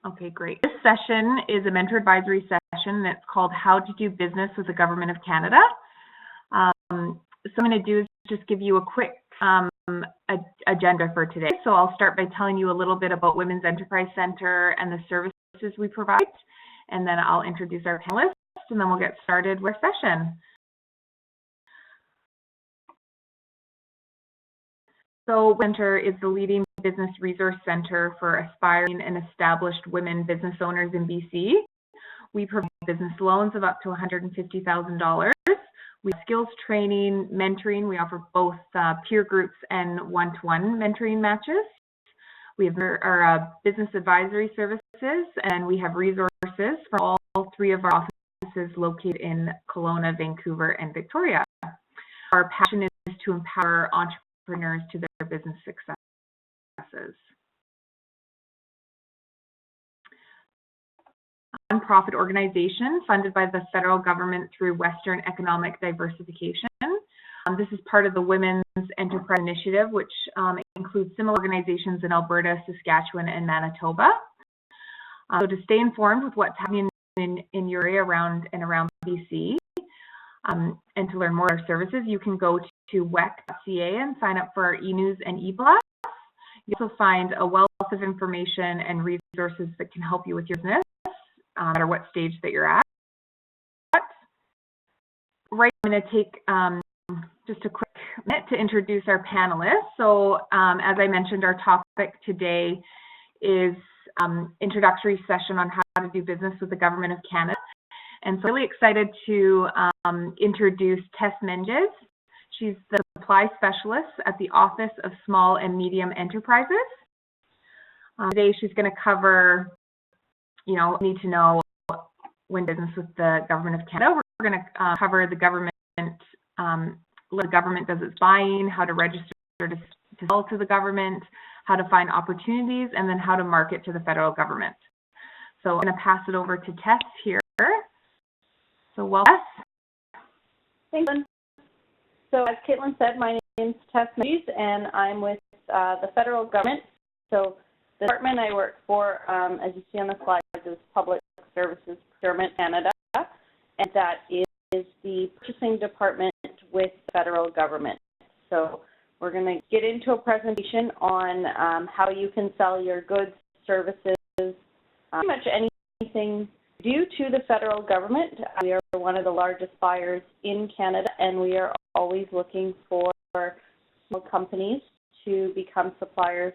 Okay, great. This session is a mentor advisory session that's called How to Do Business with the Government of Canada. So I'm going to do is just give you a quick agenda for today. So I'll start by telling you a little bit about Women's Enterprise Centre and the services we provide, and then I'll introduce our panelists, and then we'll get started with our session. So Centre is the leading business resource centre for aspiring and established women business owners in BC. We provide business loans of up to $150,000. We have skills training, mentoring. We offer both peer groups and one-to-one mentoring matches. We have our business advisory services, and we have resources for all three of our offices located in Kelowna, Vancouver, and Victoria. Our passion is to empower entrepreneurs to their business successes. A non-profit organization funded by the federal government through Western Economic Diversification. This is part of the Women's Enterprise Initiative, which includes similar organizations in Alberta, Saskatchewan, and Manitoba. So to stay informed with what's happening in your area around BC, and to learn more of our services, you can go to wec.ca and sign up for our e-news and e-blast. You'll also find a wealth of information and resources that can help you with your business, no matter what stage that you're at. Right, I'm going to take just a quick minute to introduce our panelists. So as I mentioned, our topic today is introductory session on how to do business with the Government of Canada. And so I'm really excited to introduce Tess Menges. She's the supply specialist at the Office of Small and Medium Enterprises. Today she's going to cover, need to know when business with the Government of Canada. We're going to cover the government, what the government does its buying, how to register to sell to the government, how to find opportunities, and then how to market to the federal government. So I'm going to pass it over to Tess here. So welcome. Thanks. So as Kaitlyn said, my name is Tess Menges, and I'm with the federal government. So the department I work for, as you see on the slide, is Public Services Procurement Canada, and that is the purchasing department with the federal government. So we're going to get into a presentation on how you can sell your goods, services, pretty much anything due to the federal government. We are one of the largest buyers in Canada, and we are always looking for small companies to become suppliers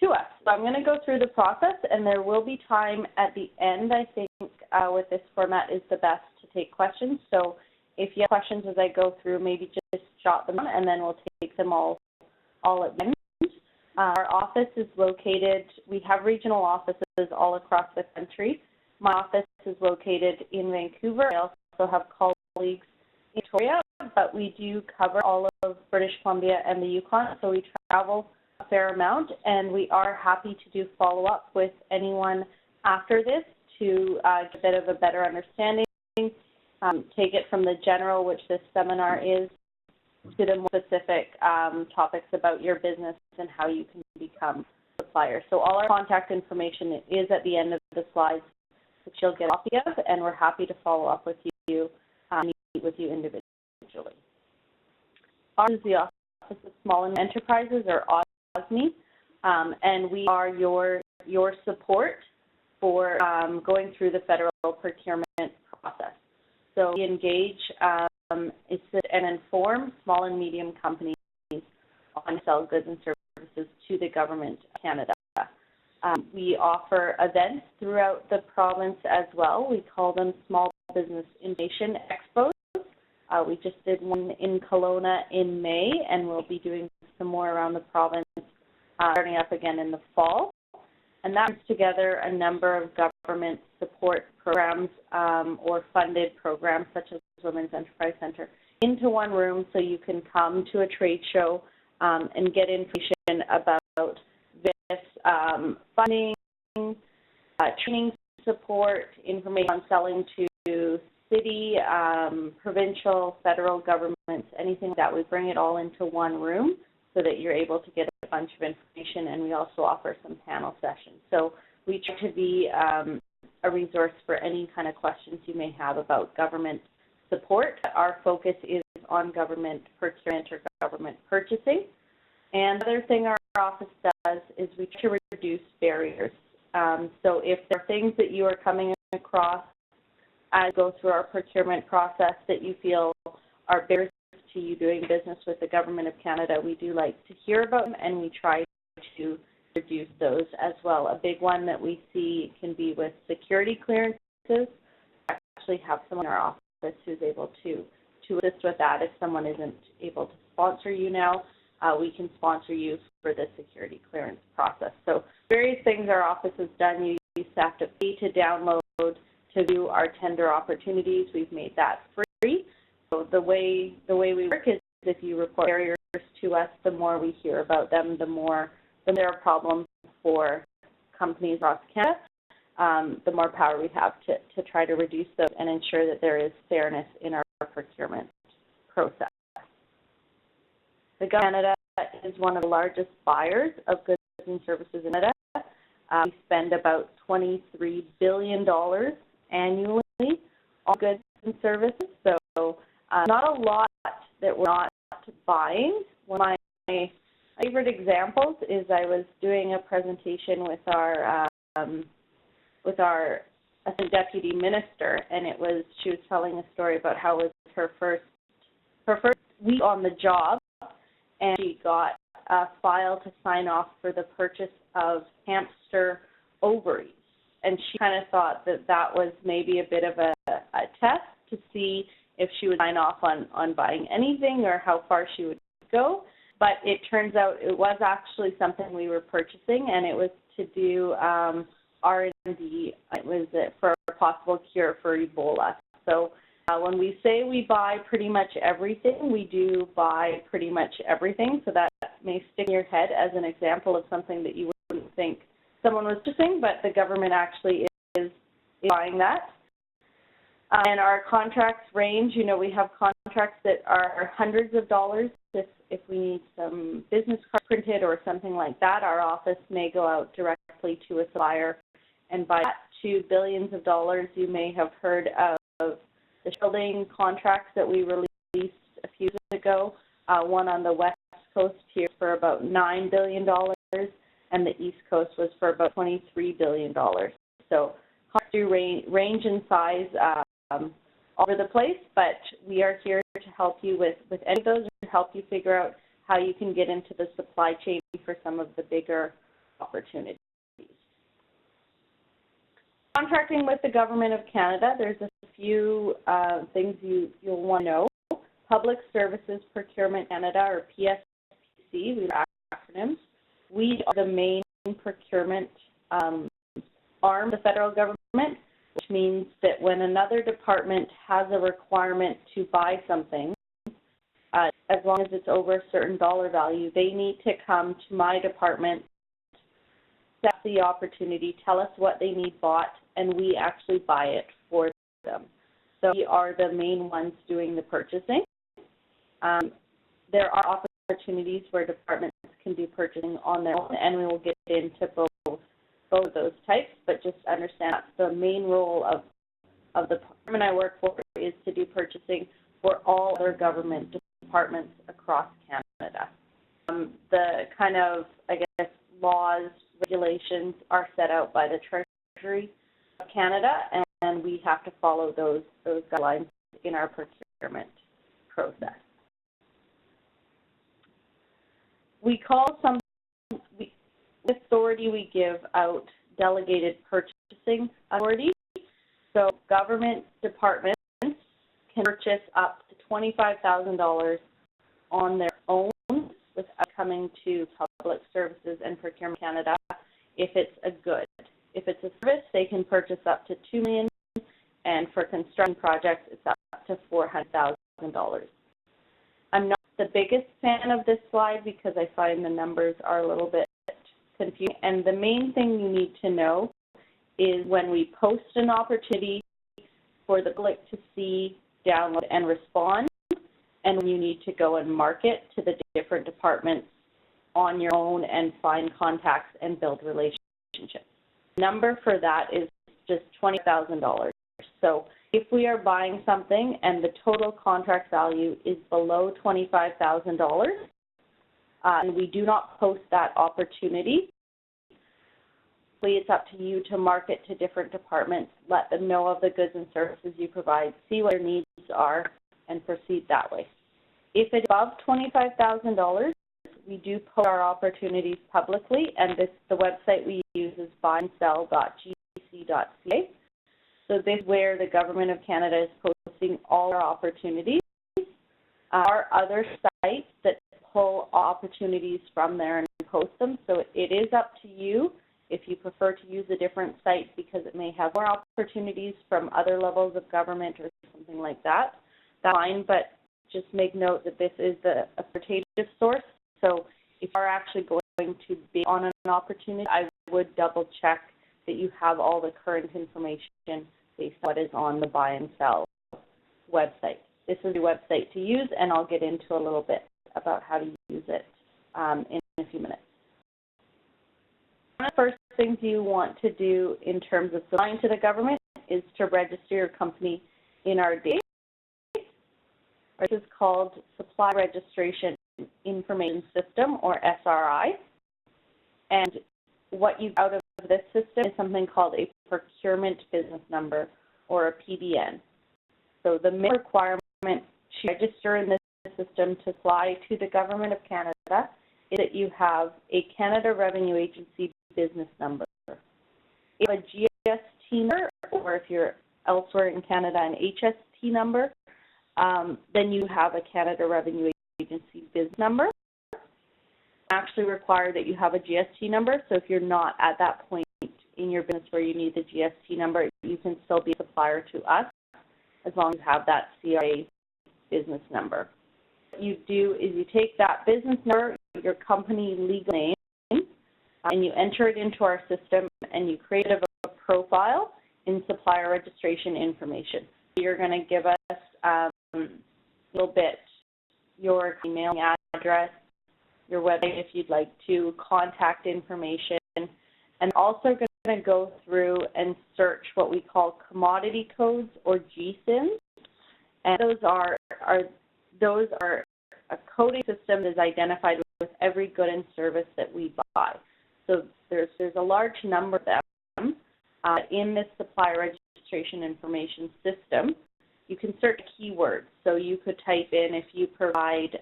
to us. So I'm going to go through the process, and there will be time at the end. I think with this format is the best to take questions. So if you have questions as I go through, maybe just jot them down, and then we'll take them all at once. Our office is located, we have regional offices all across the country. My office is located in Vancouver. I also have colleagues in Victoria, but we do cover all of British Columbia and the Yukon, so we travel a fair amount, and we are happy to do follow-up with anyone after this to get a bit of a better understanding, take it from the general, which this seminar is, to the more specific topics about your business and how you can become a supplier. So all our contact information is at the end of the slides, which you'll get a copy of, and we're happy to follow up with you, meet with you individually. Ours is the Office of Small and Enterprises, or OSME, and we are your support for going through the federal procurement process. So we engage and inform small and medium companies on sell goods and services to the Government of Canada. We offer events throughout the province as well. We call them Small Business Innovation Expos. We just did one in Kelowna in May, and we'll be doing some more around the province starting up again in the fall. And that brings together a number of government support programs or funded programs, such as Women's Enterprise Centre, into one room so you can come to a trade show and get information about this funding, training support, information on selling to city, provincial, federal governments, anything like that. We bring it all into one room so that you're able to get a bunch of information, and we also offer some panel sessions. So we try to be a resource for any kind of questions you may have about government support. Our focus is on government procurement or government purchasing. And the other thing our office does is we try to reduce barriers. So if there are things that you are coming across as you go through our procurement process that you feel are barriers to you doing business with the Government of Canada, we do like to hear about them, and we try to reduce those as well. A big one that we see can be with security clearances. We actually have someone in our office who's able to assist with that. If someone isn't able to sponsor you now, we can sponsor you for the security clearance process. So various things our office has done. You used to have to pay to download to view our tender opportunities. We've made that free. So the way we work is if you report barriers to us, the more we hear about them, the more there are problems for companies across Canada, the more power we have to try to reduce those and ensure that there is fairness in our procurement process. The Government of Canada is one of the largest buyers of goods and services in Canada. We spend about $23 billion annually on goods and services, so not a lot that we're not buying. One of my favorite examples is I was doing a presentation with our assistant deputy minister, and she was telling a story about how it was her first week on the job, and she got a file to sign off for the purchase of hamster ovaries. And she kind of thought that was maybe a bit of a test to see if she would sign off on buying anything or how far she would go. But it turns out it was actually something we were purchasing, and it was to do R&D. It was for a possible cure for Ebola. So when we say we buy pretty much everything, we do buy pretty much everything. So that may stick in your head as an example of something that you wouldn't think someone was purchasing, but the government actually is buying that. And our contracts range. We have contracts that are hundreds of dollars. If we need some business card printed or something like that, our office may go out directly to a supplier and buy that, to billions of dollars. You may have heard of the shielding contracts that we released a few years ago. One on the West Coast here for about $9 billion, and the East Coast was for about $23 billion. So contracts do range in size all over the place, but we are here to help you with any of those, to help you figure out how you can get into the supply chain for some of the bigger opportunities. Contracting with the Government of Canada, there's a few things you'll want to know. Public Services Procurement Canada, or PSAB, we are acronyms. We are the main procurement arm of the federal government, which means that when another department has a requirement to buy something, as long as it's over a certain dollar value, they need to come to my department, set the opportunity, tell us what they need bought, and we actually buy it for them. So we are the main ones doing the purchasing. There are opportunities where departments can do purchasing on their own, and we will get into both of those types, but just understand that's the main role of the department I work for, is to do purchasing for all other government departments across Canada. The kind of, laws, regulations are set out by the Treasury of Canada, and we have to follow those guidelines in our procurement process. We call the authority we give out delegated purchasing authority. So government departments can purchase up to $25,000 on their own without coming to Public Services and Procurement Canada if it's a good. If it's a service, they can purchase up to $2 million, and for construction projects, it's up to $400,000. I'm not the biggest fan of this slide because I find the numbers are a little bit confusing, and the main thing you need to know is when we post an opportunity for the public to see, download, and respond, and when you need to go and market to the different departments on your own and find contacts and build relationships. number for that is just $20,000. So if we are buying something and the total contract value is below $25,000, and we do not post that opportunity, it's up to you to market to different departments, let them know of the goods and services you provide, see what their needs are, and proceed that way. If it's above $25,000, we do post our opportunities publicly, and the website we use is buyandsell.gc.ca. So this is where the Government of Canada is posting all our opportunities. Our other sites that pull opportunities from there and post them, so it is up to you if you prefer to use a different site because it may have more opportunities from other levels of government or something like that. That's fine, but just make note that this is a authoritative source. So if you are actually going to be on an opportunity, I would double check that you have all the current information based on what is on the Buy and Sell website. This is the website to use, and I'll get into a little bit about how to use it in a few minutes. One of the first things you want to do in terms of supplying to the government is to register your company in our database. This is called Supply Registration Information System, or SRI. And what you get out of this system is something called a Procurement Business Number, or a PBN. So the main requirement to register in this system to apply to the Government of Canada is that you have a Canada Revenue Agency business number. If you have a GST number, or if you're elsewhere in Canada, an HST number, then you have a Canada Revenue Agency business number. Actually require that you have a GST number, so if you're not at that point in your business where you need the GST number, you can still be a supplier to us as long as you have that CRA business number. What you do is you take that business number, your company legal name, and you enter it into our system, and you create a profile in supplier registration information. So you're going to give us a little bit your email address, your website if you'd like to, contact information, and also going to go through and search what we call commodity codes, or GSINs, and those are a coding system that is identified with every good and service that we buy. So there's a large number of them in this supplier registration information system. You can search keywords. So you could type in, if you provide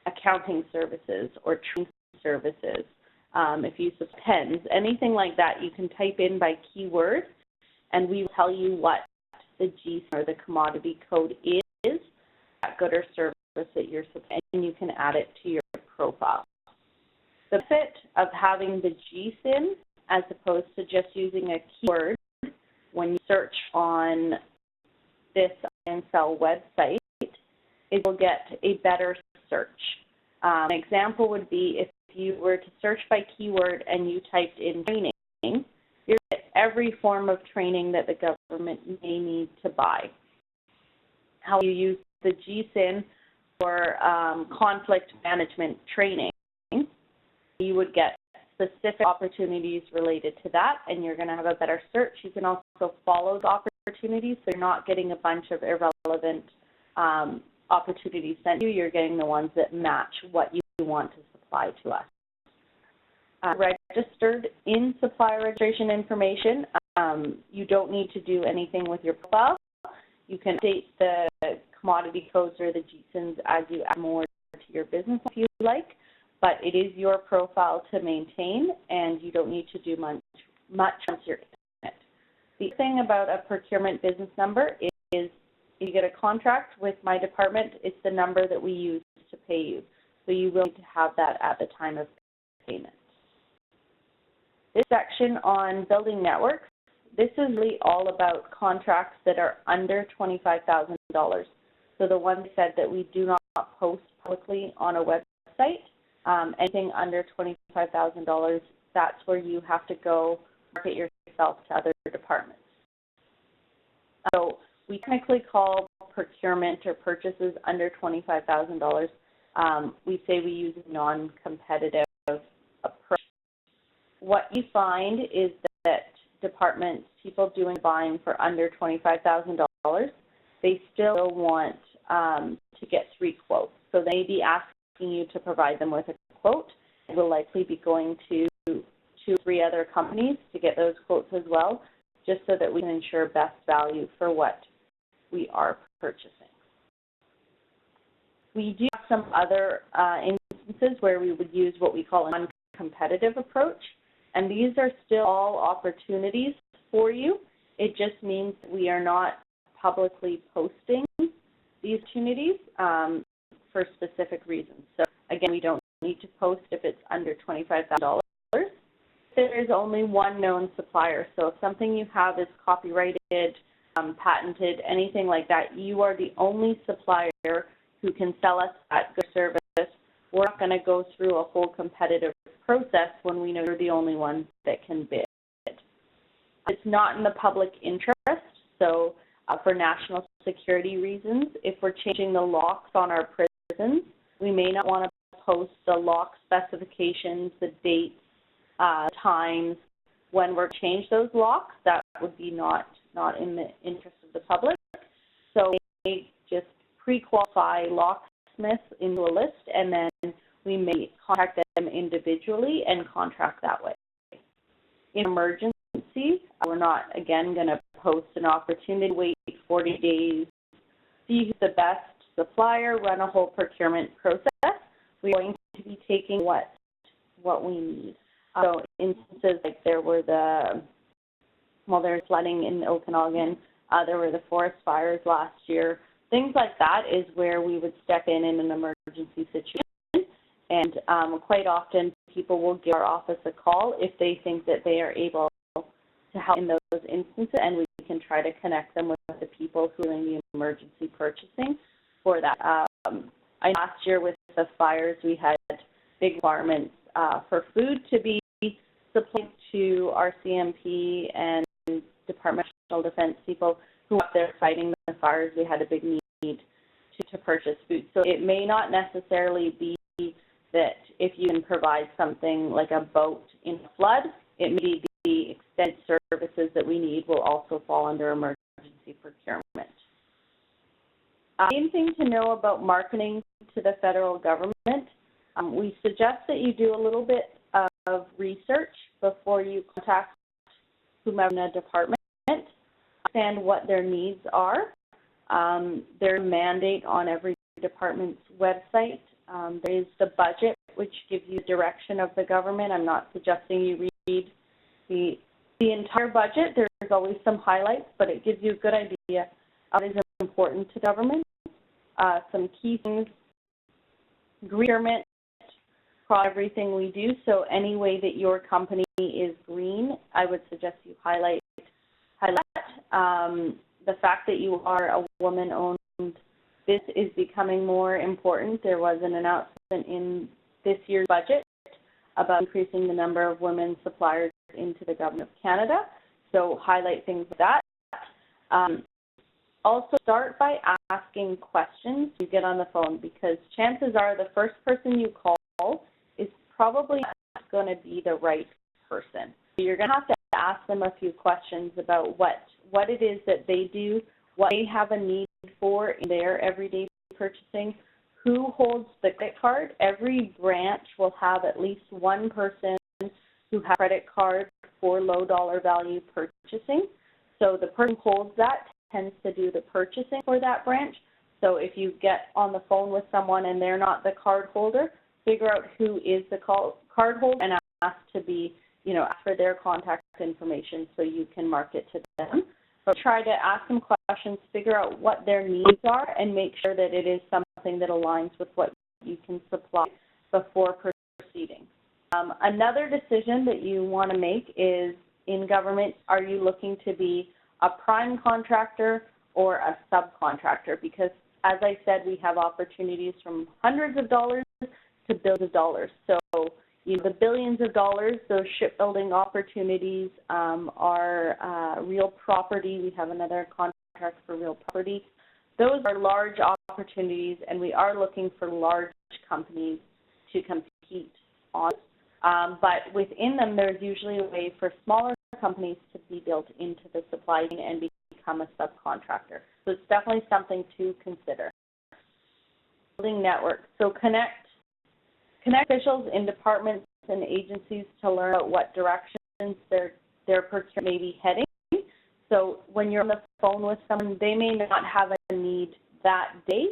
accounting services or training services, if you use pens, anything like that, you can type in by keyword, and we will tell you what the GSIN, or the commodity code, is, that good or service that you're supplying, and you can add it to your profile. The benefit of having the GSIN as opposed to just using a keyword when you search on this Buy and Sell website is you'll get a better search. An example would be if you were to search by keyword and you typed in training, you'll get every form of training that the government may need to buy. How you use the GSIN for conflict management training, you would get specific opportunities related to that, and you're going to have a better search. You can also follow the opportunities, so you're not getting a bunch of irrelevant opportunities sent to you. You're getting the ones that match what you want to supply to us. Registered in supplier registration information, you don't need to do anything with your profile. You can update the commodity codes or the GSINs as you add more to your business if you like, but it is your profile to maintain, and you don't need to do much once you're in it. The thing about a procurement business number is if you get a contract with my department, it's the number that we use to pay you. So you will need to have that at the time of payment. This section on building networks, this is really all about contracts that are under $25,000. So the ones said that we do not post publicly on a website, anything under $25,000, that's where you have to go market yourself to other departments. So we technically call procurement or purchases under $25,000. We say we use a non-competitive approach. what you find is that departments, people doing buying for under $25,000, they still want to get 3 quotes. So they may be asking you to provide them with a quote. It will likely be going to 2 or 3 other companies to get those quotes as well, just so that we can ensure best value for what we are purchasing. We do have some other instances where we would use what we call an uncompetitive approach, and these are still all opportunities for you. It just means we are not publicly posting these opportunities for specific reasons. So again, we don't need to post if it's under $25,000. There is only one known supplier. So if something you have is copyrighted, patented, anything like that, you are the only supplier who can sell us that good service. We're not going to go through a whole competitive process when we know you're the only one that can bid. It's not in the public interest, so for national security reasons, if we're changing the locks on our prisons, we may not want to post the lock specifications, the dates, times when we're change those locks. That would be not in the interest of the public. So we just pre-qualify locksmiths into a list, and then we may contact them individually and contract that way. In emergency, we're not, again, going to post an opportunity, wait 40 days, see who's the best supplier, run a whole procurement process. We're going to be taking what we need. So instances like there's flooding in Okanagan, there were the forest fires last year. Things like that is where we would step in an emergency situation. And quite often people will give our office a call if they think that they are able to help in those instances, and we can try to connect them with the people who are doing the emergency purchasing for that. Last year with the fires, we had big requirements for food to be supplied to our CMP and Department of Defense people who were up there fighting the fires. We had a big need to purchase food. So it may not necessarily be that if you can provide something like a boat in a flood, it may be the extended services that we need will also fall under emergency procurement. Main thing to know about marketing to the federal government, we suggest that you do a little bit of research before you contact whomever in a department, understand what their needs are. There's a mandate on every department's website. There is the budget, which gives you direction of the government. I'm not suggesting you read the entire budget. There's always some highlights, but it gives you a good idea of what is important to government. Some key things, procurement, across everything we do. So any way that your company is green, I would suggest you highlight the fact that you are a woman-owned business is becoming more important. There was an announcement in this year's budget about increasing the number of women suppliers into the Government of Canada. So highlight things like that. Also start by asking questions you get on the phone, because chances are the first person you call is probably not going to be the right person. So you're going to have to ask them a few questions about what it is that they do, what they have a need for in their everyday purchasing, who holds the credit card. Every branch will have at least one person who has a credit card for low dollar value purchasing. So the person who holds that tends to do the purchasing for that branch. So if you get on the phone with someone and they're not the card holder, figure out who is the card holder and ask to be, ask for their contact information so you can market to them. But try to ask them questions, figure out what their needs are, and make sure that it is something that aligns with what you can supply before proceeding. Another decision that you want to make is, in government, are you looking to be a prime contractor or a subcontractor? Because, as I said, we have opportunities from hundreds of dollars to billions of dollars. So, the billions of dollars, those shipbuilding opportunities are real property. We have another contract for real property. Those are large opportunities, and we are looking for large companies to compete on. But within them, there's usually a way for smaller companies to be built into the supply chain and become a subcontractor. So it's definitely something to consider. Building networks. So connect officials in departments and agencies to learn about what directions their procurement may be heading. So when you're on the phone with someone, they may not have a need that day,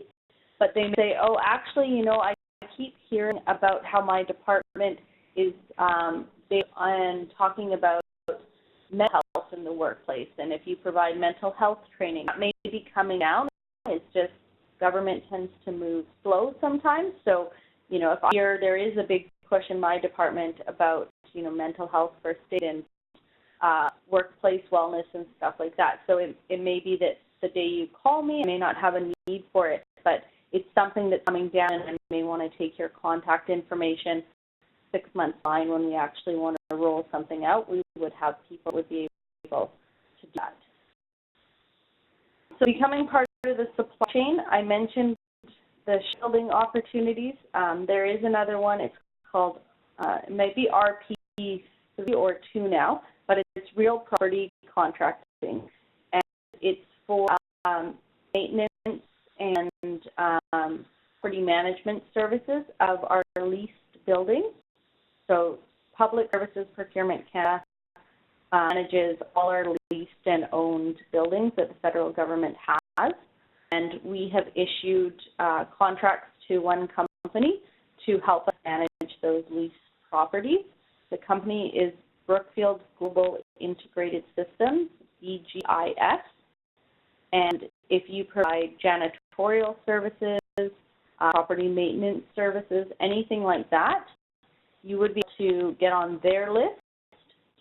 but they may say, oh, actually, you know, I keep hearing about how my department is big on talking about mental health in the workplace. And if you provide mental health training, that may be coming down. It's just government tends to move slow sometimes. So, you know, if I hear there is a big push in my department about, you know, mental health first aid and workplace wellness and stuff like that. So it may be that the day you call me, I may not have a need for it, but it's something that's coming down, and I may want to take your contact information 6 months line when we actually want to roll something out. We would have people who would be able to do that. So becoming part of the supply chain, I mentioned the shielding opportunities. There is another one. It's called, it might be RP3 or 2 now, but it's real property contracting, and it's for maintenance and property management services of our leased buildings. So Public Services Procurement Canada manages all our leased and owned buildings that the federal government has, and we have issued contracts to one company to help us manage those leased properties. The company is Brookfield Global Integrated Systems, BGIS, and if you provide janitorial services, property maintenance services, anything like that, you would be able to get on their list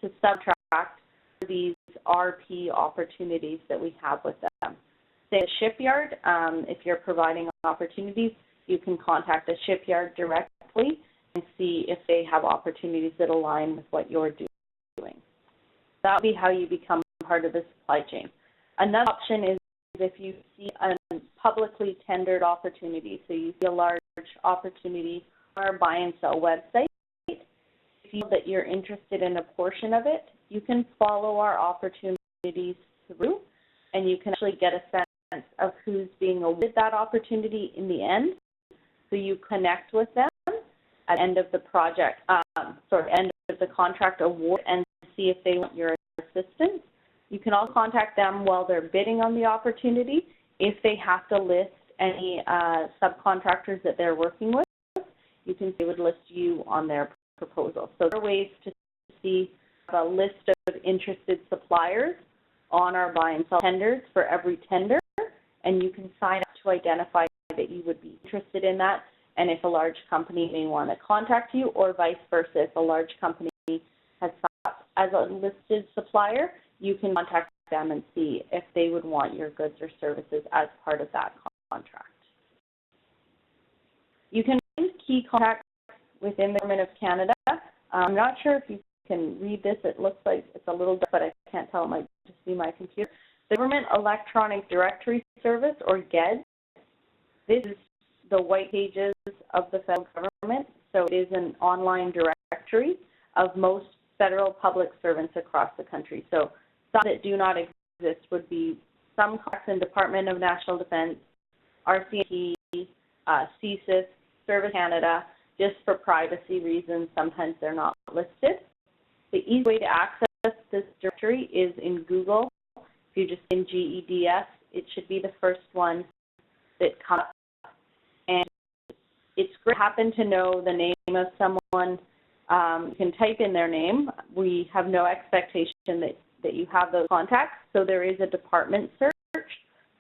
to subtract these RP opportunities that we have with them. Say a shipyard, if you're providing opportunities, you can contact the shipyard directly and see if they have opportunities that align with what you're doing. That would be how you become part of the supply chain. Another option is if you see a publicly tendered opportunity, so you see a large opportunity on our buy and sell website, if you feel that you're interested in a portion of it, you can follow our opportunities through, and you can actually get a sense of who's being awarded that opportunity in the end. So you connect with them at the end of the project, end of the contract award, and see if they want your assistance. You can also contact them while they're bidding on the opportunity. If they have to list any subcontractors that they're working with, you can say they would list you on their proposal. So there are ways to see a list of interested suppliers on our buy and sell tenders for every tender, and you can sign up to identify that you would be interested in that, and if a large company may want to contact you, or vice versa, if a large company has signed up as a listed supplier, you can contact them and see if they would want your goods or services as part of that contract. You can find key contacts within the Government of Canada. I'm not sure if you can read this. It looks like it's a little dark, but I can't tell. It might just be my computer. The Government Electronic Directory Service, or GED. This is the white pages of the federal government. So it is an online directory of most federal public servants across the country. So some that do not exist would be some contracts in Department of National Defense, RCMP, CSIS, Service Canada. Just for privacy reasons, sometimes they're not listed. The easy way to access this directory is in Google. If you just in GEDS, it should be the first one that comes up. And it's great to happen to know the name of someone. You can type in their name. We have no expectation that you have those contacts. So there is a department search.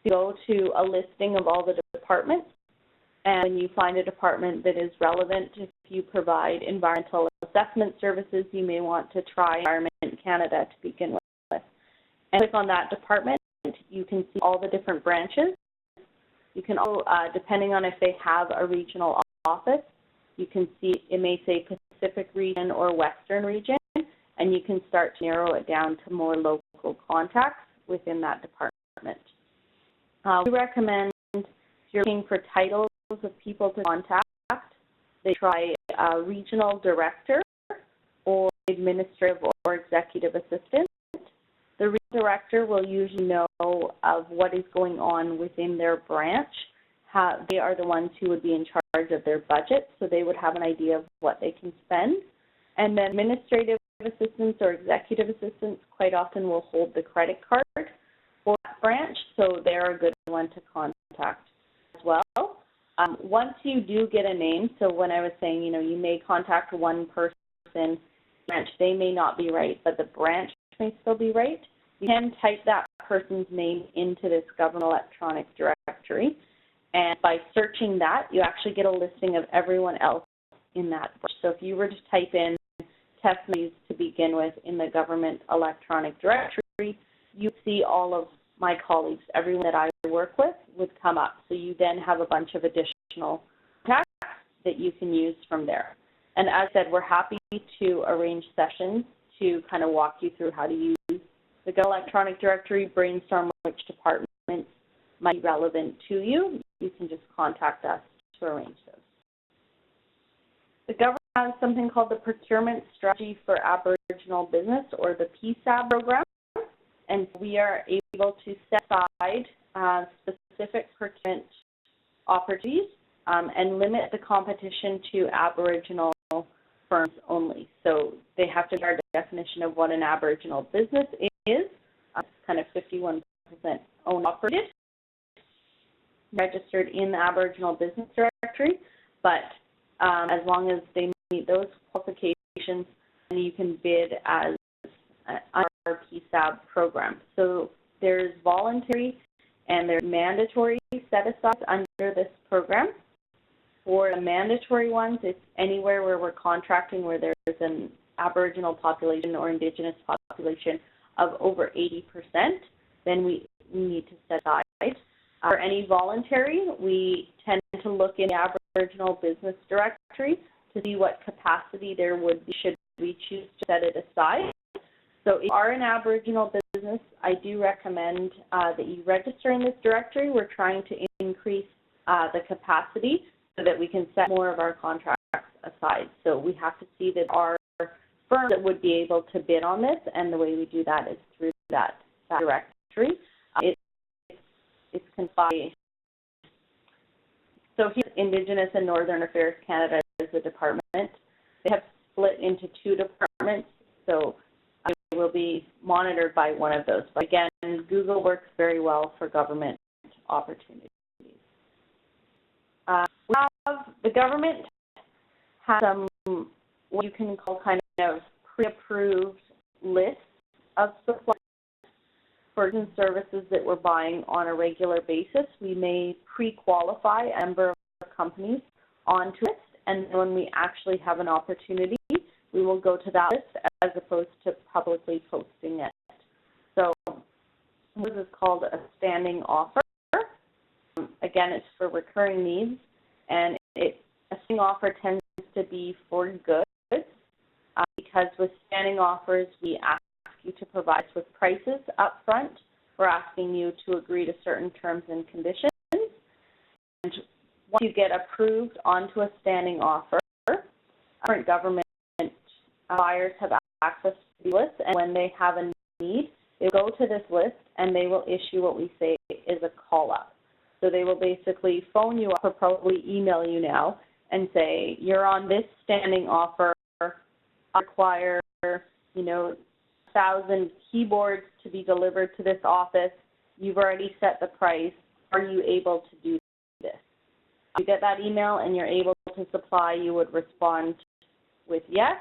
You go to a listing of all the departments. And when you find a department that is relevant, if you provide environmental assessment services, you may want to try Environment Canada to begin with. And click on that department. You can see all the different branches. You can also, depending on if they have a regional office, you can see it may say Pacific region or Western region, and you can start to narrow it down to more local contacts within that department. We recommend, if you're looking for titles of people to contact, they try regional director administrative or executive assistant. The regional director will usually know of what is going on within their branch. They are the ones who would be in charge of their budget, so they would have an idea of what they can spend. And then administrative assistants or executive assistants quite often will hold the credit card for that branch, so they're a good one to contact as well. Once you do get a name, so when I was saying, you may contact one person, branch, they may not be right, but the branch may still be right. You can type that person's name into this government electronic directory, and by searching that, you actually get a listing of everyone else in that branch. So if you were to type in Tess to begin with in the government electronic directory, you see all of my colleagues, everyone that I work with would come up. So you then have a bunch of additional contacts that you can use from there. And as I said, we're happy to arrange sessions to kind of walk you through how to use the electronic directory, brainstorm which departments might be relevant to you. You can just contact us to arrange those. The government has something called the Procurement Strategy for Aboriginal Business, or the PSAB program. And we are able to set aside specific procurement opportunities and limit the competition to Aboriginal firms only. So they have to get our definition of what an Aboriginal business is. Kind of 51% owned operated, registered in the Aboriginal Business Directory, but as long as they meet those qualifications, then you can bid as our PSAB program. So there's voluntary and there's mandatory set-asides under this program. For the mandatory ones, it's anywhere where we're contracting where there's an Aboriginal population or Indigenous population of over 80%, then we need to set aside. For any voluntary, we tend to look in the Aboriginal Business Directory to see what capacity there would be should we choose to set it aside. So if you are an Aboriginal business, I do recommend that you register in this directory. We're trying to increase the capacity so that we can set more of our contracts aside. So we have to see that our firm that would be able to bid on this, and the way we do that is through that directory. It's confined. So here's Indigenous and Northern Affairs Canada as a department. They have split into two departments, so it will be monitored by one of those. But again, Google works very well for government opportunities. The government has some what you can call kind of pre-approved lists of supplies for goods and services that we're buying on a regular basis. We may pre-qualify a number of companies onto it, and when we actually have an opportunity, we will go to that list as opposed to publicly posting it. So this is called a standing offer. Again, it's for recurring needs, and a standing offer tends to be for goods because with standing offers, we ask you to provide us with prices up front. We're asking you to agree to certain terms and conditions. And once you get approved onto a standing offer, current government buyers have access to the list, and when they have a need, they go to this list and they will issue what we say is a call-up. So they will basically phone you up or probably email you now and say, you're on this standing offer, I require, 1,000 keyboards to be delivered to this office. You've already set the price. Are you able to do this? You get that email and you're able to supply, you would respond with yes.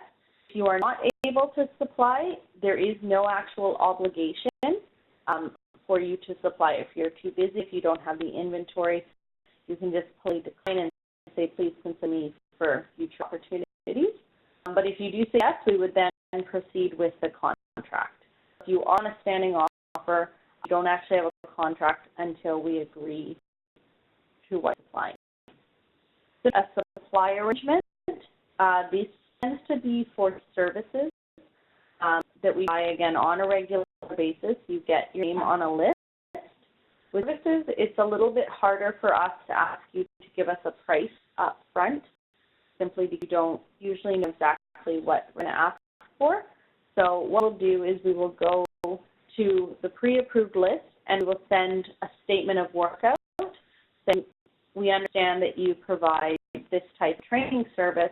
If you are not able to supply, there is no actual obligation for you to supply. If you're too busy, if you don't have the inventory, you can just politely decline and say, please consider me for future opportunities. But if you do say yes, we would then proceed with the contract. If you are on a standing offer, you don't actually have a contract until we agree to what you're supplying. So a supply arrangement, this tends to be for services that we buy, again, on a regular basis. You get your name on a list. With services, it's a little bit harder for us to ask you to give us a price up front, simply because you don't usually know exactly what we're going to ask for. So what we'll do is we will go to the pre-approved list and we'll send a statement of work out saying we understand that you provide this type of training service,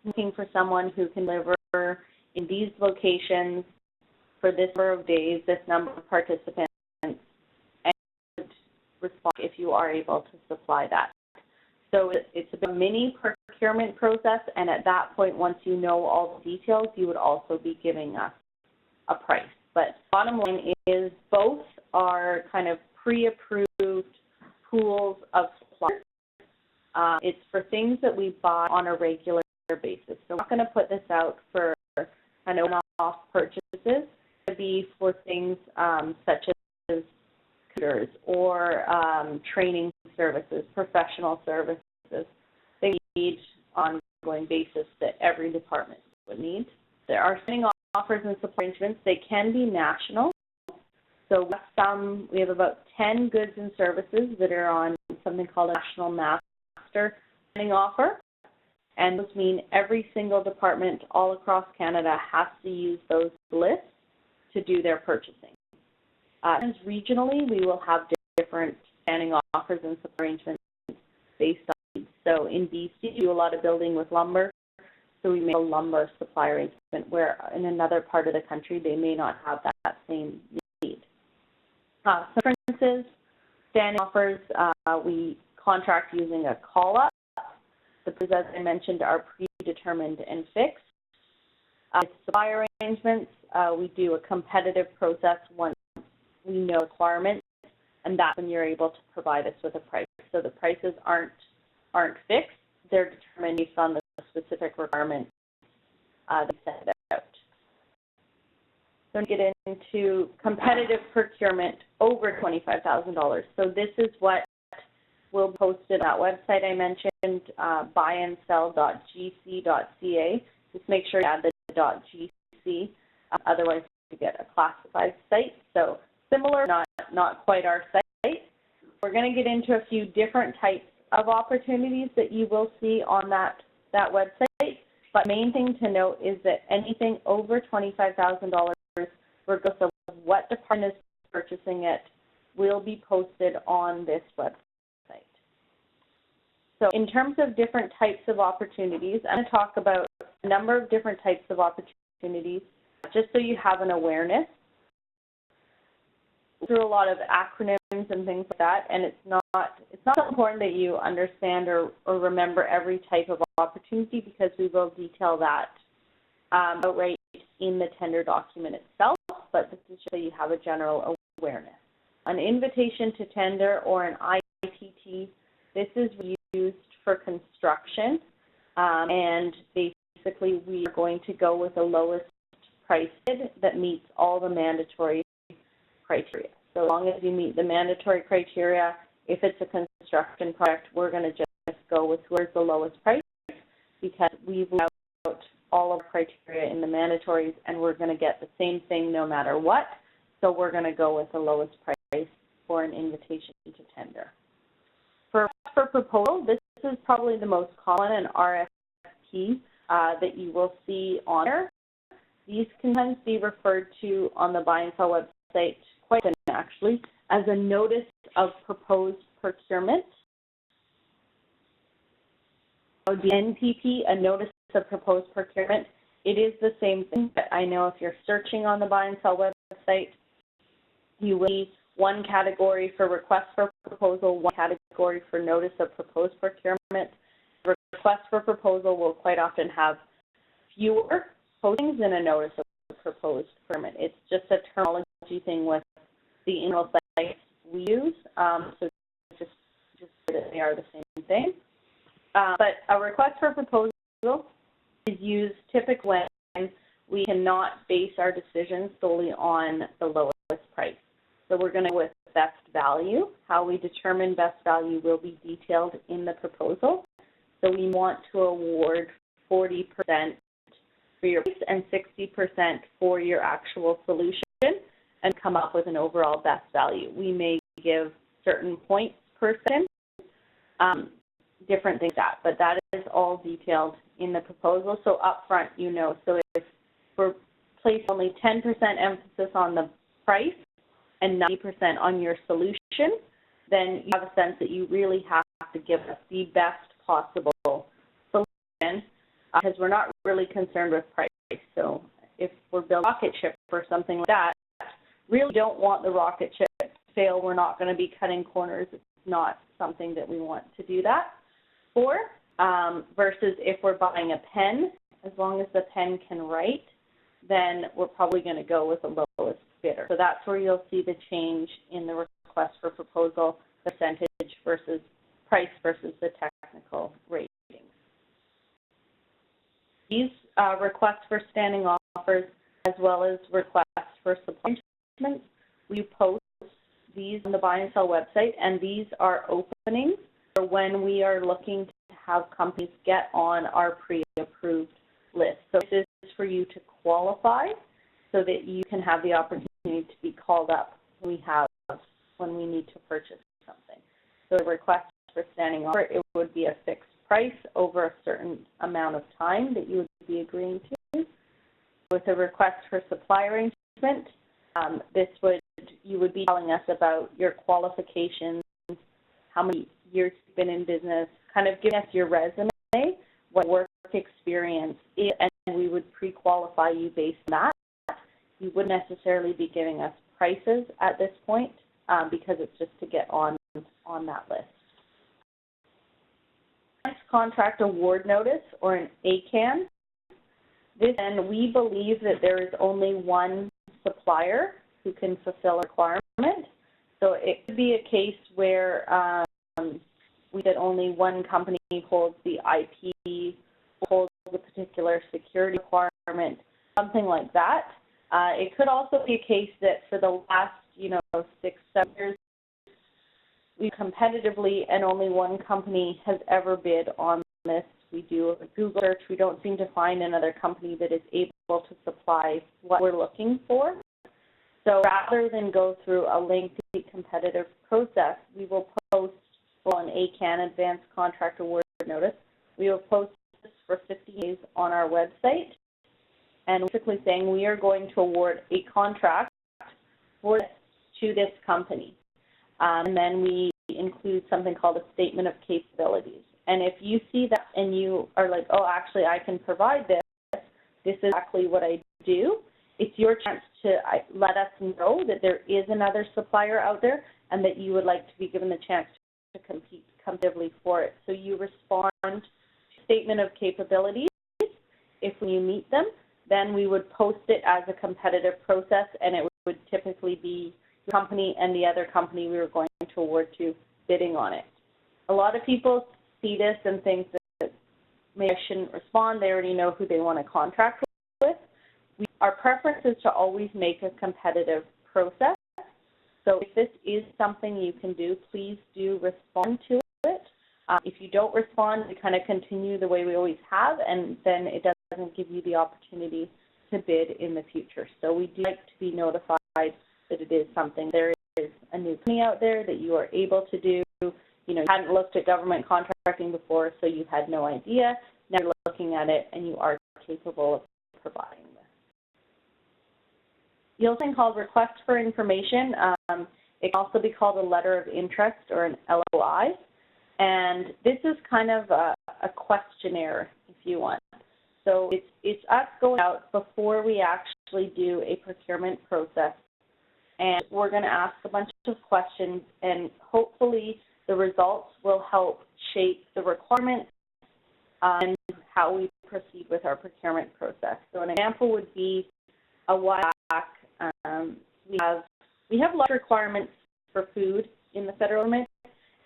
looking for someone who can deliver in these locations for this number of days, this number of participants, and respond if you are able to supply that. So it's a mini procurement process, and at that point, once you know all the details, you would also be giving us a price. But bottom line is both are kind of pre-approved pools of suppliers. It's for things that we buy on a regular basis. So we're not going to put this out for kind of one-off purchases. It would be for things such as computers or training services, professional services. They need on an ongoing basis that every department would need. There are training offers and supply arrangements. They can be national. So we have about 10 goods and services that are on something called a National Master Training Offer. And those mean every single department all across Canada has to use those lists to do their purchasing. And regionally, we will have different standing offers and supply arrangements based on needs. So in BC, we do a lot of building with lumber, so we make a lumber supply arrangement, where in another part of the country, they may not have that same need. Some differences, standing offers, we contract using a call-up. The prices, as I mentioned, are predetermined and fixed. Supply arrangements, we do a competitive process once we know requirements, and that's when you're able to provide us with a price. So the prices aren't fixed; they're determined based on the specific requirements that set it out. So we get into competitive procurement over $25,000. So this is what we'll post it on that website I mentioned, buyandsell.gc.ca. Just make sure you add the .gc, otherwise you get a classified site. So similar, not quite our site. We're going to get into a few different types of opportunities that you will see on that website. But main thing to note is that anything over $25,000, regardless of what department is purchasing it, will be posted on this website. So in terms of different types of opportunities, I'm going to talk about a number of different types of opportunities, just so you have an awareness. Through a lot of acronyms and things like that, and it's not so important that you understand or remember every type of opportunity, because we will detail that outright in the tender document itself, but this is so you have a general awareness. An invitation to tender or an ITT, this is used for construction, and basically we are going to go with the lowest price bid that meets all the mandatory criteria. So as long as you meet the mandatory criteria, if it's a construction project, we're going to just go with where's the lowest price, because we've laid out all of our criteria in the mandatories, and we're going to get the same thing no matter what. So we're going to go with the lowest price for an invitation to tender. For proposal, this is probably the most common, an RFP that you will see on there. These can sometimes be referred to on the Buy and Sell website quite often, actually, as a notice of proposed procurement. So the NPP, a notice of proposed procurement, it is the same thing, but I know if you're searching on the Buy and Sell website, you will see one category for request for proposal, one category for notice of proposed procurement. Request for proposal will quite often have fewer postings than a notice of proposed procurement. It's just a terminology thing with the internal sites we use, so just that they are the same thing. But a request for proposal is used typically when we cannot base our decisions solely on the lowest price. So we're going to go with best value. How we determine best value will be detailed in the proposal. So we want to award 40% for your price and 60% for your actual solution, and come up with an overall best value. We may give certain points per second. different things like that, but that is all detailed in the proposal. So up front, you know, so if we're placing only 10% emphasis on the price and 90% on your solution, then you have a sense that you really have to give us the best possible solution, because we're not really concerned with price. So if we're building a rocket ship or something like that, really don't want the rocket ship to fail. We're not going to be cutting corners. It's not something that we want to do that for, versus if we're buying a pen, as long as the pen can write, then we're probably going to go with the lowest bidder. So that's where you'll see the change in the request for proposal percentage versus price versus the technical ratings. These requests for standing offers, as well as requests for supply arrangements, we post these on the buy and sell website, and these are openings for when we are looking to have companies get on our pre-approved list. So this is for you to qualify so that you can have the opportunity to be called up when we need to purchase something. So the request for standing offer, it would be a fixed price over a certain amount of time that you would be agreeing to. With a request for supply arrangement, you would be telling us about your qualifications, how many years you've been in business, kind of giving us your resume, what work experience is, and we would pre-qualify you based on that. You wouldn't necessarily be giving us prices at this point because it's just to get on that list. Next, contract award notice, or an ACAN. And we believe that there is only one supplier who can fulfill a requirement. So it could be a case where that only one company holds the IP, holds a particular security requirement, something like that. It could also be a case that for the last, 6-7 years, we competitively and only one company has ever bid on this. We do a Google search. We don't seem to find another company that is able to supply what we're looking for. So rather than go through a lengthy competitive process, we will post on ACAN, Advanced Contract Award Notice. We will post this for 50 days on our website, and basically saying we are going to award a contract to this company. And then we include something called a statement of capabilities. And if you see that and you are like, oh, actually, I can provide this, this is exactly what I do, it's your chance to let us know that there is another supplier out there and that you would like to be given the chance to compete competitively for it. So you respond to statement of capabilities. If you meet them, then we would post it as a competitive process, and it would typically be the company and the other company we were going to award to bidding on it. A lot of people see this and think that maybe I shouldn't respond. They already know who they want to contract with. Our preference is to always make a competitive process. So if this is something you can do, please do respond to it. If you don't respond, we kind of continue the way we always have, and then it doesn't give you the opportunity to bid in the future. So we do like to be notified that it is something. There is a new company out there that you are able to do. You hadn't looked at government contracting before, so you had no idea. Now you're looking at it, and you are capable of providing this. The other thing called request for information. It can also be called a letter of interest or an LOI. And this is kind of a questionnaire, if you want. So it's us going out before we actually do a procurement process. And we're going to ask a bunch of questions, and hopefully the results will help shape the requirements and how we proceed with our procurement process. So an example would be a while back, we have large requirements for food in the federal government,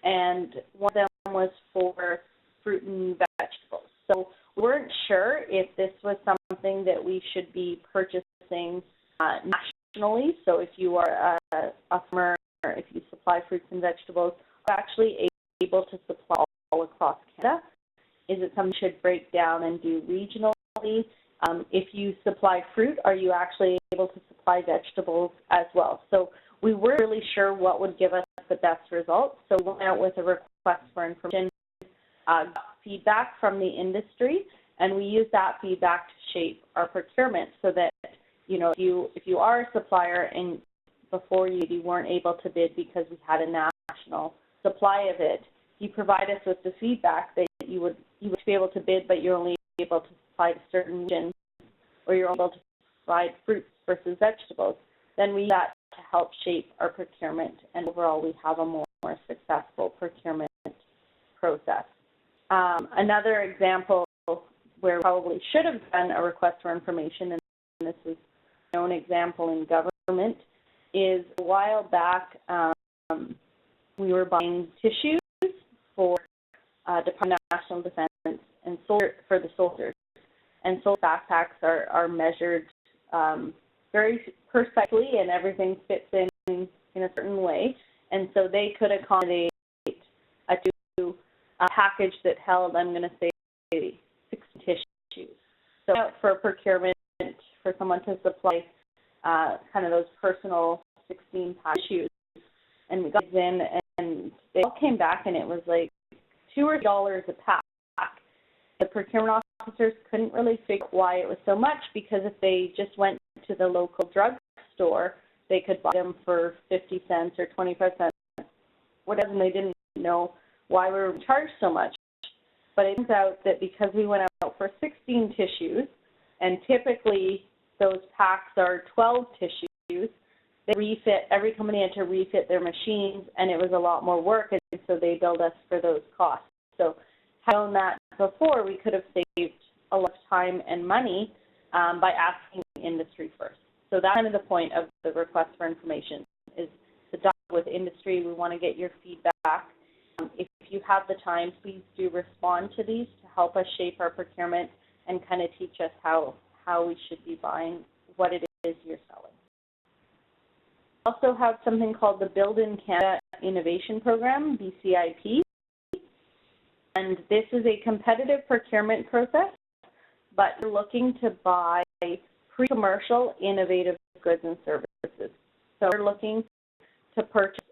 and one of them was for fruit and vegetables. So we weren't sure if this was something that we should be purchasing nationally. So if you are a farmer, or if you supply fruits and vegetables, we're actually able to supply all across Canada. Is it something you should break down and do regionally? If you supply fruit, are you actually able to supply vegetables as well? So we weren't really sure what would give us the best results. So we went out with a request for information feedback from the industry, and we use that feedback to shape our procurement so that, you know, if you are a supplier and before you weren't able to bid because we had a national supply of it, you provide us with the feedback that you would be able to bid, but you're only able to supply to certain regions, or you're able to provide fruits versus vegetables. Then we use that to help shape our procurement, and overall we have a more successful procurement process. Another example where we probably should have done a request for information, and this is a known example in government, is a while back we were buying tissues for Department of National Defense and for the soldiers. And soldier backpacks are measured very precisely, and everything fits in a certain way. And so they could accommodate a package that held, I'm going to say, 60 tissues. So for procurement, for someone to supply kind of those personal 16-pack tissues, and we got in, and they all came back, and it was like $2 or $3 a pack. The procurement officers couldn't really figure out why it was so much, because if they just went to the local drug store, they could buy them for 50 cents or 25 cents, whatever, and they didn't know why we were charged so much. But it turns out that because we went out for 16 tissues, and typically those packs are 12 tissues, they refit, every company had to refit their machines, and it was a lot more work, and so they billed us for those costs. So had known that before, we could have saved a lot of time and money by asking the industry first. So that's kind of the point of the request for information, is to dialogue with industry. We want to get your feedback. If you have the time, please do respond to these to help us shape our procurement and kind of teach us how we should be buying what it is you're selling. We also have something called the Build in Canada Innovation Program, BCIP. And this is a competitive procurement process, but we're looking to buy pre-commercial innovative goods and services. So we're looking to purchase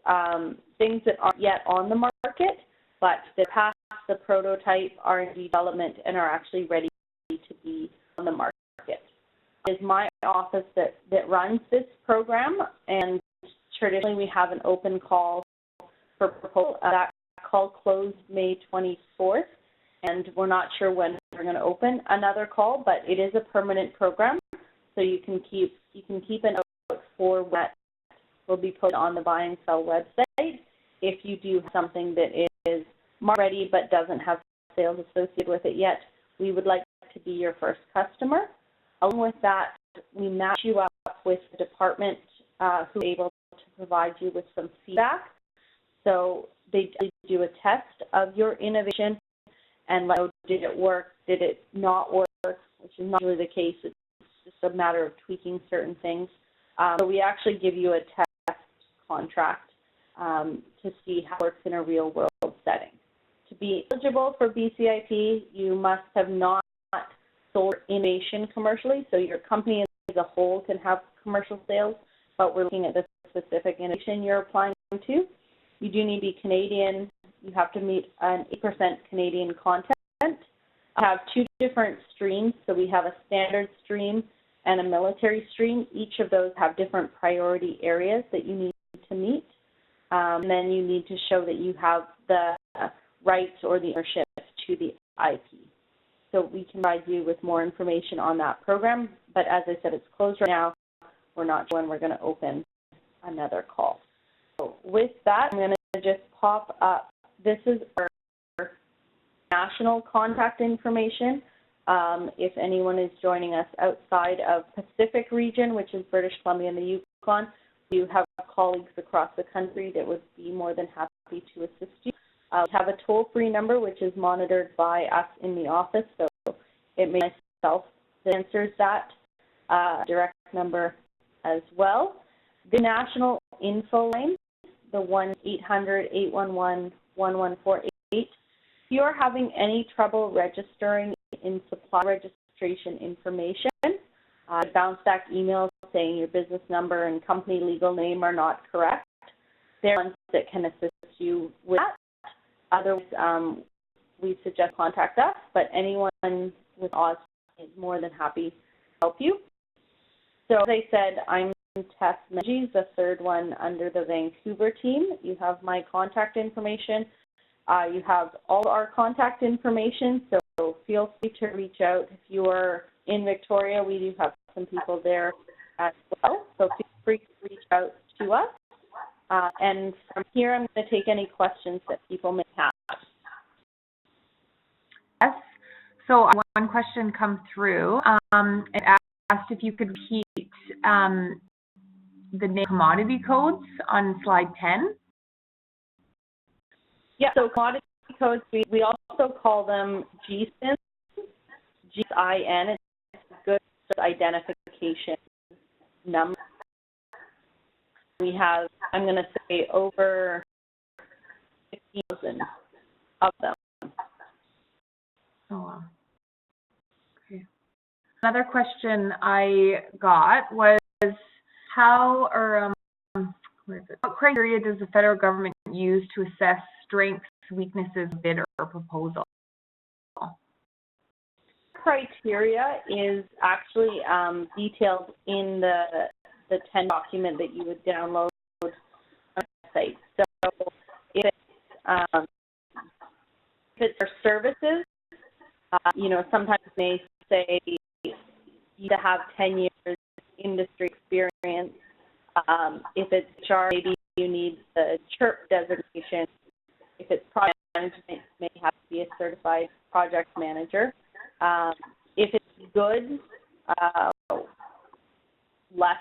things that aren't yet on the market, but they're past the prototype R&D development and are actually ready to be on the market. It is my office that runs this program, and traditionally we have an open call for proposal. That call closed May 24th, and we're not sure when we're going to open another call, but it is a permanent program, so you can keep an eye for what will be posted on the Buy and Sell website. If you do have something that is market ready but doesn't have sales associated with it yet, we would like to be your first customer. Along with that, we match you up with the department who is able to provide you with some feedback. So they do a test of your innovation and let you know, did it work, did it not work, which is not really the case. It's just a matter of tweaking certain things. So we actually give you a test contract to see how it works in a real world setting. To be eligible for BCIP, you must have not sold innovation commercially, so your company as a whole can have commercial sales, but we're looking at the specific innovation you're applying to. You do need to be Canadian. You have to meet an 8% Canadian content. We have two different streams, so we have a standard stream and a military stream. Each of those have different priority areas that you need to meet. And then you need to show that you have the rights or the ownership to the IP. So we can provide you with more information on that program, but as I said, it's closed right now. We're not sure when we're going to open another call. So with that, I'm going to just pop up. This is our national contact information. If anyone is joining us outside of Pacific region, which is British Columbia and the Yukon, you have colleagues across the country that would be more than happy to assist you. We have a toll-free number which is monitored by us in the office, so it may be myself that answers that direct number as well. The national info line, the 1-800-811-1148. If you are having any trouble registering in supply registration information, bounce back emails saying your business number and company legal name are not correct, they're ones that can assist you with that. Otherwise, we suggest contact us, but anyone with OSME is more than happy to help you. So as I said, I'm Tess Menges, the third one under the Vancouver team. You have my contact information. You have all our contact information, so feel free to reach out. If you are in Victoria, we do have some people there as well, so feel free to reach out to us. And from here, I'm going to take any questions that people may have. Yes. So one question come through. It asked if you could repeat the name commodity codes on slide 10. Yeah, so commodity codes, we also call them GSIN, G-I-N, it's Goods Identification Number. We have, I'm going to say, over 50,000 of them. Oh, wow. Okay. Another question I got was how, or where is it? What criteria does the federal government use to assess strengths, weaknesses, bid, or proposal? Criteria is actually detailed in the 10 document that you would download on the site. So if it's our services, you know, sometimes they say you have 10 years industry experience. If it's HR, maybe you need the CHIRP designation. If it's project management, you may have to be a certified project manager. If it's good, less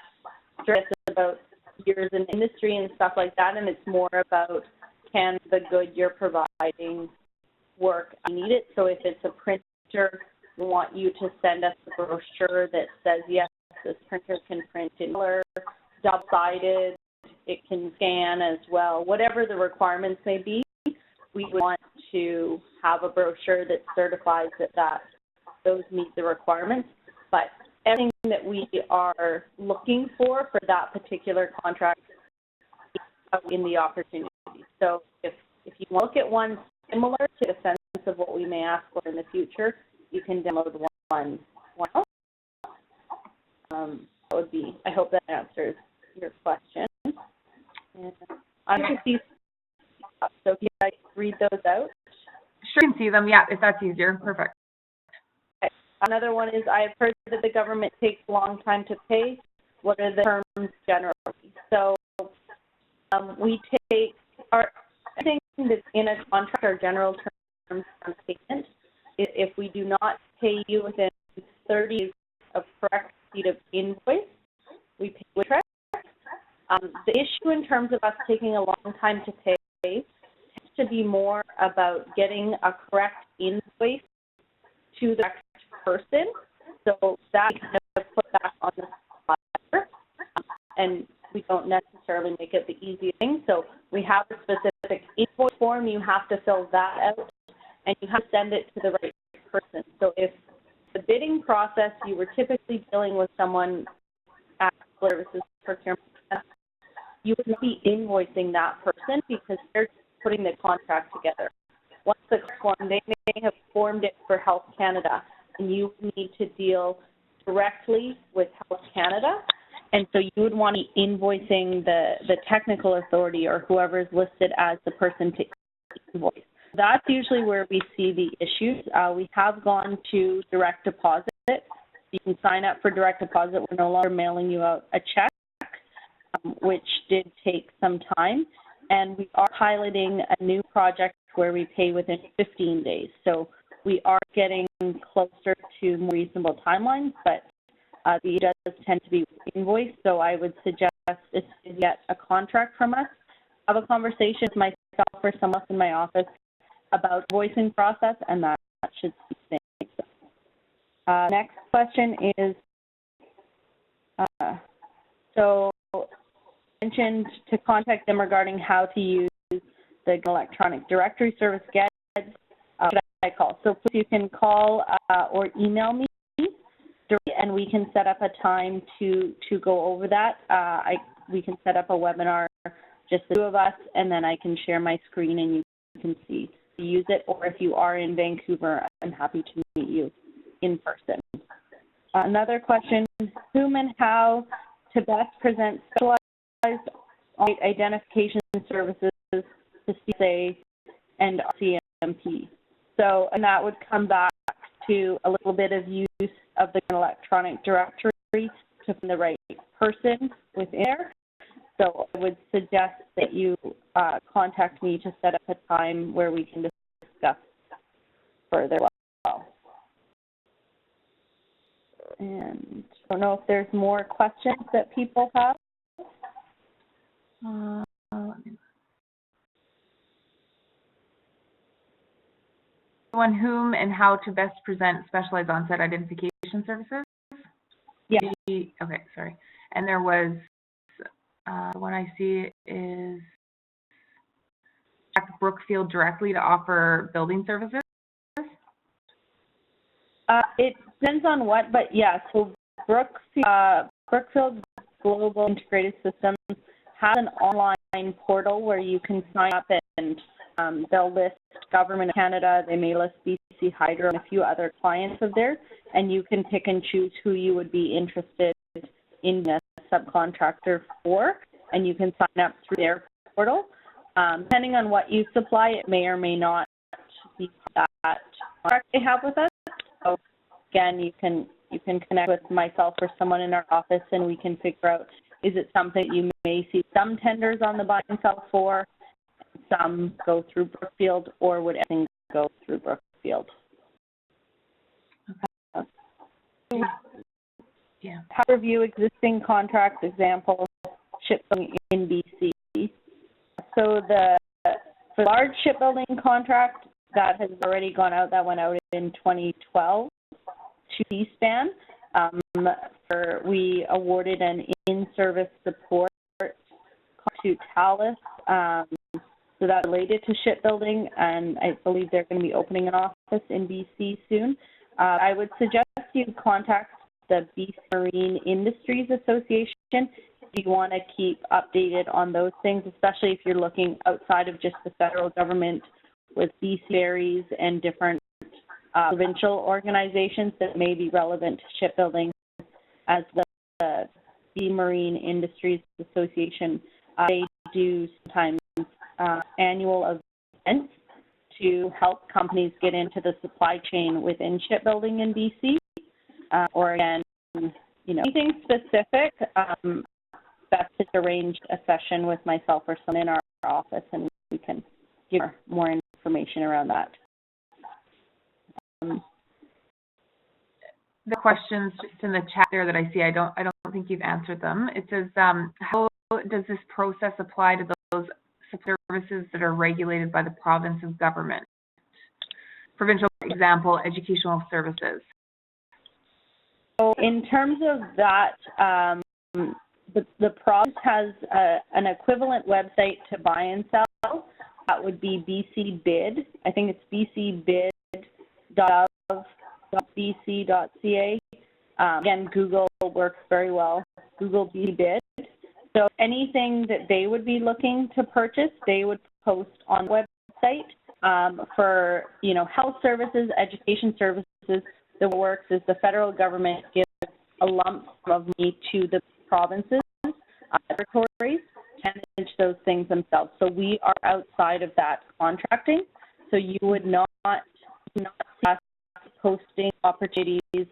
stress about years in industry and stuff like that, and it's more about can the good you're providing work. I need it. So if it's a printer, we want you to send us a brochure that says, yes, this printer can print in color, double-sided, it can scan as well. Whatever the requirements may be, we want to have a brochure that certifies that those meet the requirements. But everything that we are looking for that particular contract is in the opportunity. So if you look at one similar to the sense of what we may ask for in the future, you can download one else. That would be, I hope that answers your question. And I'm going to see, so if you guys read those out. Sure, you can see them, yeah, if that's easier. Perfect. Okay. Another one is, I've heard that the government takes a long time to pay. What are the terms generally? So we take everything that's in a contract or general terms of payment. If we do not pay you within 30 days of correct receipt of invoice, we pay with interest. The issue in terms of us taking a long time to pay tends to be more about getting a correct invoice to the correct person. So that we kind of put that on the supplier, and we don't necessarily make it the easiest thing. So we have a specific invoice form. You have to fill that out, and you have to send it to the right person. So if the bidding process, you were typically dealing with someone at services procurement, you would be invoicing that person because they're putting the contract together. Once the form, they may have formed it for Health Canada, and you need to deal directly with Health Canada, and so you would want to be invoicing the technical authority or whoever is listed as the person to invoice. That's usually where we see the issues. We have gone to direct deposit. You can sign up for direct deposit. We're no longer mailing you out a check, which did take some time. And we are piloting a new project where we pay within 15 days. So we are getting closer to more reasonable timelines, but the does tend to be invoiced. So I would suggest if you get a contract from us, have a conversation with myself or someone else in my office about voicing process, and that should speed things up. Next question is, so mentioned to contact them regarding how to use the electronic directory service. Should I call? So you can call or email me, and we can set up a time to go over that. We can set up a webinar, just the two of us, and then I can share my screen and you can see use it, or if you are in Vancouver, I'm happy to meet you in person. Another question, whom and how to best present specialized identification services to PSAB and RCMP. So, and that would come back to a little bit of use of the electronic directory to find the right person within there. So I would suggest that you contact me to set up a time where we can discuss further. And I don't know if there's more questions that people have. On whom and how to best present specialized on-site identification services? Yeah. Okay, sorry. And there was, the one I see is Brookfield directly to offer building services? It depends on what, but yeah, so Brookfield Global Integrated Systems has an online portal where you can sign up, and they'll list Government of Canada, they may list BC Hydro and a few other clients of theirs, and you can pick and choose who you would be interested in a subcontractor for, and you can sign up through their portal. Depending on what you supply, it may or may not be that contract they have with us. So again, you can connect with myself or someone in our office, and we can figure out, is it something you may see some tenders on the buy and sell for, some go through Brookfield, or would everything go through Brookfield? Okay. Yeah. How to review existing contracts, example, shipbuilding in BC. So for large shipbuilding contract that has already gone out, that went out in 2012 to C-SPAN. We awarded an in-service support to Thales. So that's related to shipbuilding, and I believe they're going to be opening an office in BC soon. I would suggest you contact the BC Marine Industries Association if you want to keep updated on those things, especially if you're looking outside of just the federal government with BC ferries and different provincial organizations that may be relevant to shipbuilding, as the Marine Industries Association. They do sometimes annual events to help companies get into the supply chain within shipbuilding in BC. Or again, anything specific, best to arrange a session with myself or someone in our office, and we can give more information around that. The questions just in the chat there that I see, I don't think you've answered them. It says, how does this process apply to those services that are regulated by the province of government? Provincial example, educational services. So in terms of that, the province has an equivalent website to buy and sell. That would be BC Bid. I think it's bcbid.gov.bc.ca. Again, Google works very well. Google BC Bid. So anything that they would be looking to purchase, they would post on the website. For health services, education services, the way it works is the federal government gives a lump sum of money to the provinces, territories, to manage those things themselves. So we are outside of that contracting. So you would not see us posting opportunities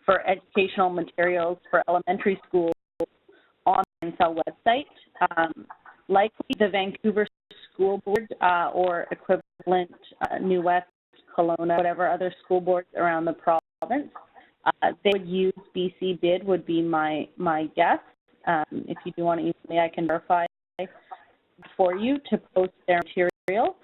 for educational materials for elementary schools on the Cell website. Likely the Vancouver School Board or equivalent New West, Kelowna, whatever other school boards around the province, they would use BC Bid would be my guess. If you do want to email me, I can verify for you to post their material.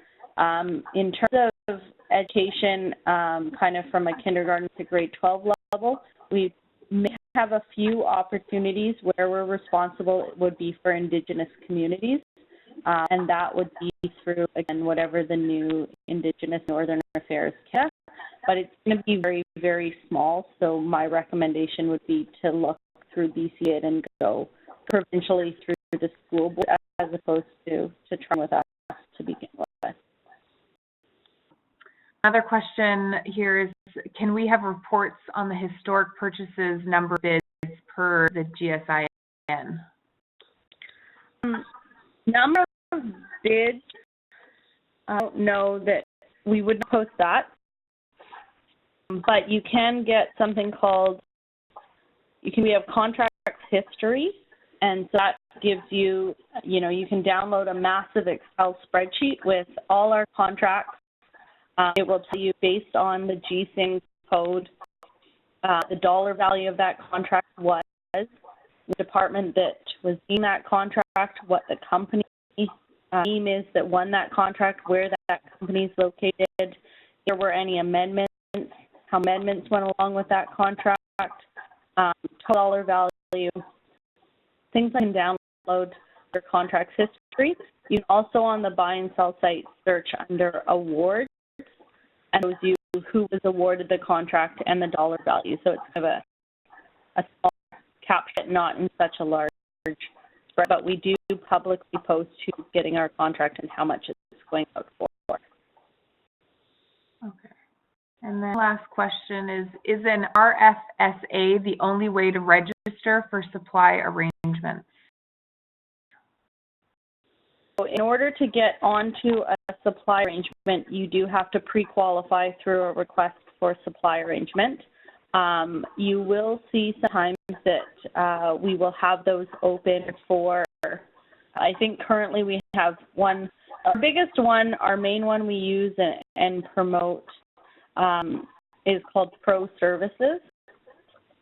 In terms of education, kind of from a kindergarten to grade 12 level, we may have a few opportunities where we're responsible. It would be for Indigenous communities, and that would be through, again, whatever the new Indigenous Northern Affairs Canada. But it's going to be very, very small, so my recommendation would be to look through BC and go provincially through the school board as opposed to trying with us to begin with. another question here is, can we have reports on the historic purchases number of bids per the GSIN? Number of bids, I don't know that we would post that, but you can get something called, we have contract history, and so that gives you, you can download a massive Excel spreadsheet with all our contracts. It will tell you based on the GSIN code, the dollar value of that contract was, the department that was in that contract, what the company name is that won that contract, where that company is located, if there were any amendments, how amendments went along with that contract, total dollar value, things I can download their contract history. You can also on the buy and sell site search under awards, and it shows you who was awarded the contract and the dollar value. So it's kind of a small caption, not in such a large spread, but we do publicly post who's getting our contract and how much it's going out for. Okay. And then last question is an RFSA the only way to register for supply arrangements? So in order to get onto a supply arrangement, you do have to pre-qualify through a request for supply arrangement. You will see sometimes that we will have those open for, I think currently we have one, our biggest one, our main one we use and promote is called Pro Services.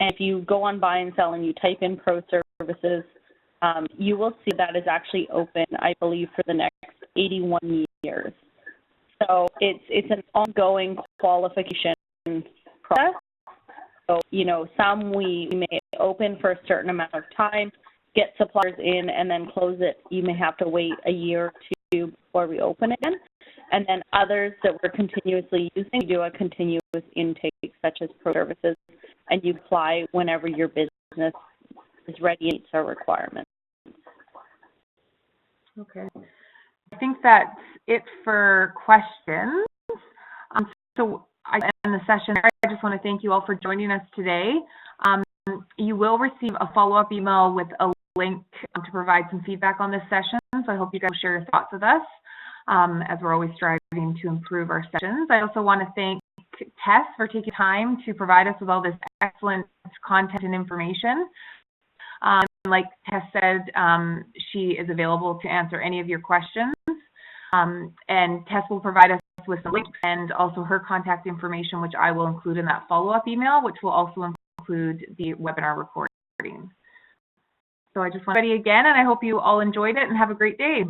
And if you go on Buy and Sell and you type in Pro Services, you will see that is actually open, I believe, for the next 81 years. So it's an ongoing qualification process. So, some we may open for a certain amount of time, get suppliers in, and then close it. You may have to wait a year or two before we open again. And then others that we're continuously using, we do a continuous intake, such as Pro Services, and you apply whenever your business is ready and meets our requirements. Okay. I think that's it for questions. So I end the session. I just want to thank you all for joining us today. You will receive a follow-up email with a link to provide some feedback on this session. So I hope you guys share your thoughts with us as we're always striving to improve our sessions. I also want to thank Tess for taking time to provide us with all this excellent content and information. Like Tess said, she is available to answer any of your questions. And Tess will provide us with some links and also her contact information, which I will include in that follow-up email, which will also include the webinar recording. So I just want to thank you again, and I hope you all enjoyed it and have a great day.